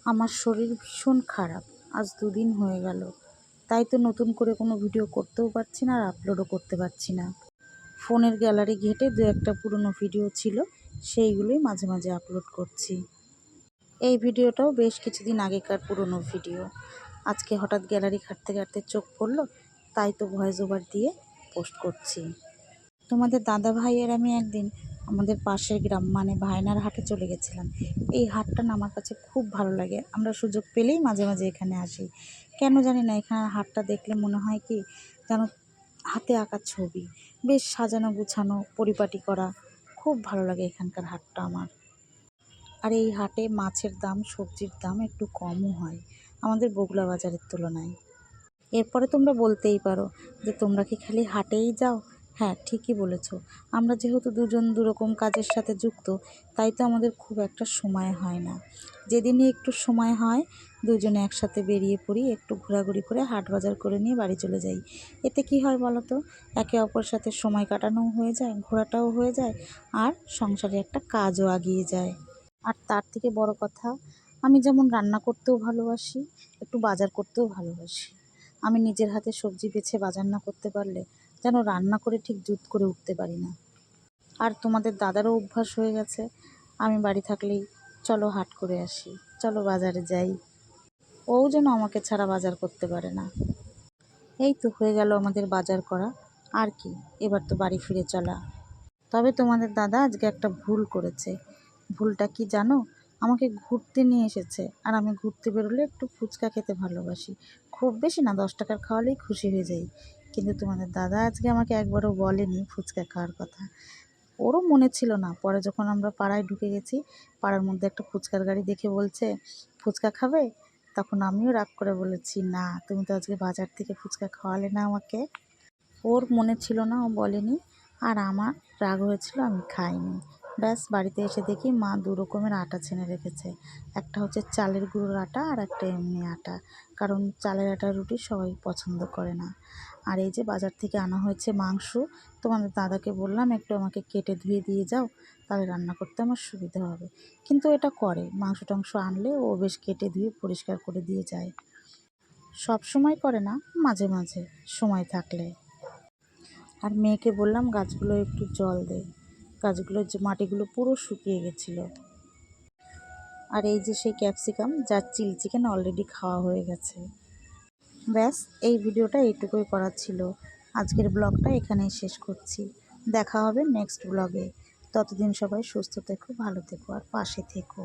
আমার শরীর ভীষণ খারাপ। আজ 2 দিন হয়ে গেল। তাই তো নতুন করে কোনো ভিডিও করতেও পারছি না আর আপলোডও করতে পারছি না। ফোনের গ্যালারি ঘেঁটে 2-1টা পুরনো ভিডিও ছিল, সেইগুলোই মাঝে মাঝে আপলোড করছি। এই ভিডিওটাও বেশ কিছুদিন আগেকার পুরনো ভিডিও। আজকে হঠাৎ গ্যালারি ঘাঁটতে ঘাঁটতে চোখ পড়লো, তাই তো ভয়েস ওভার দিয়ে পোস্ট করছি। তোমাদের দাদা ভাই আর আমি একদিন আমাদের পাশের গ্রাম মানে ভায়নার হাটে চলে গেছিলাম। এই হাটটা না আমার কাছে খুব ভালো লাগে। আমরা সুযোগ পেলেই মাঝে মাঝে এখানে আসি। কেন জানি না, এখানে হাটটা দেখলে মনে হয় কি যেন হাতে আঁকা ছবি। বেশ সাজানো গুছানো, পরিপাটি করা। খুব ভালো লাগে এখানকার হাটটা আমার। আর এই হাটে মাছের দাম, সবজির দাম একটু কমও হয় আমাদের বগুড়া বাজারের তুলনায়। এরপরে তোমরা বলতেই পারো যে তোমরা কি খালি হাটেই যাও? হ্যাঁ, ঠিকই বলেছ। আমরা যেহেতু দুজন দুরকম কাজের সাথে যুক্ত, তাই তো আমাদের খুব একটা সময় হয় না। যেদিনই একটু সময় হয় দুজনে একসাথে বেরিয়ে পড়ি, একটু ঘোরাঘুরি করে হাট বাজার করে নিয়ে বাড়ি চলে যাই। এতে কি হয় বলো তো? একে অপরের সাথে সময় কাটানোও হয়ে যায়, ঘোরাটাও হয়ে যায়, আর সংসারে একটা কাজও এগিয়ে যায়। আর তার থেকে বড় কথা, আমি যেমন রান্না করতেও ভালোবাসি, একটু বাজার করতেও ভালোবাসি। আমি নিজের হাতে সবজি বেছে বাজার না করতে পারলে যেন রান্না করে ঠিক জুত করে উঠতে পারি না। আর তোমাদের দাদারও অভ্যাস হয়ে গেছে, আমি বাড়ি থাকলেই চলো হাট করে আসি, চলো বাজারে যাই। ও যেন আমাকে ছাড়া বাজার করতে পারে না। এই তো হয়ে গেল আমাদের বাজার করা। আর কি, এবার তো বাড়ি ফিরে চলা। তবে তোমাদের দাদা আজকে একটা ভুল করেছে। ভুলটা কি জানো? আমাকে ঘুরতে নিয়ে এসেছে, আর আমি ঘুরতে বেরোলে একটু ফুচকা খেতে ভালোবাসি। খুব বেশি না, 10 টাকার খাওয়ালেই খুশি হয়ে যাই। কিন্তু তোমাদের দাদা আজকে আমাকে একবারও বলেনি ফুচকা খাওয়ার কথা। ওরও মনে ছিল না। পরে যখন আমরা পাড়ায় ঢুকে গেছি, পাড়ার মধ্যে একটা ফুচকার গাড়ি দেখে বলছে, ফুচকা খাবে? তখন আমিও রাগ করে বলেছি, না, তুমি তো আজকে বাজার থেকে ফুচকা খাওয়ালে না আমাকে। ওর মনে ছিল না, ও বলেনি। আর আমার রাগ হয়েছিল, আমি খাইনি। ব্যাস বাড়িতে এসে দেখি মা 2 রকমের আটা ছেনে রেখেছে। একটা হচ্ছে চালের গুঁড়োর আটা আর একটা এমনি আটা। কারণ চালের আটার রুটি সবাই পছন্দ করে না। আর এই যে বাজার থেকে আনা হয়েছে মাংস, তোমাদের দাদাকে বললাম একটু আমাকে কেটে ধুয়ে দিয়ে যাও, তাহলে রান্না করতে আমার সুবিধা হবে। কিন্তু এটা করে, মাংস টাংস আনলে ও বেশ কেটে ধুয়ে পরিষ্কার করে দিয়ে যায়। সব সময় করে না, মাঝে মাঝে সময় থাকলে। আর মেয়েকে বললাম গাছগুলো একটু জল দে। গাছগুলোর যে মাটিগুলো পুরো শুকিয়ে গেছিলো। আর এই যে সেই ক্যাপসিকাম, যার চিলি চিকেন অলরেডি খাওয়া হয়ে গেছে। ব্যাস, এই ভিডিওটা এইটুকুই করার ছিল। আজকের ব্লগটা এখানেই শেষ করছি। দেখা হবে নেক্সট ব্লগে। ততদিন সবাই সুস্থ থেকো, ভালো থেকো আর পাশে থেকো।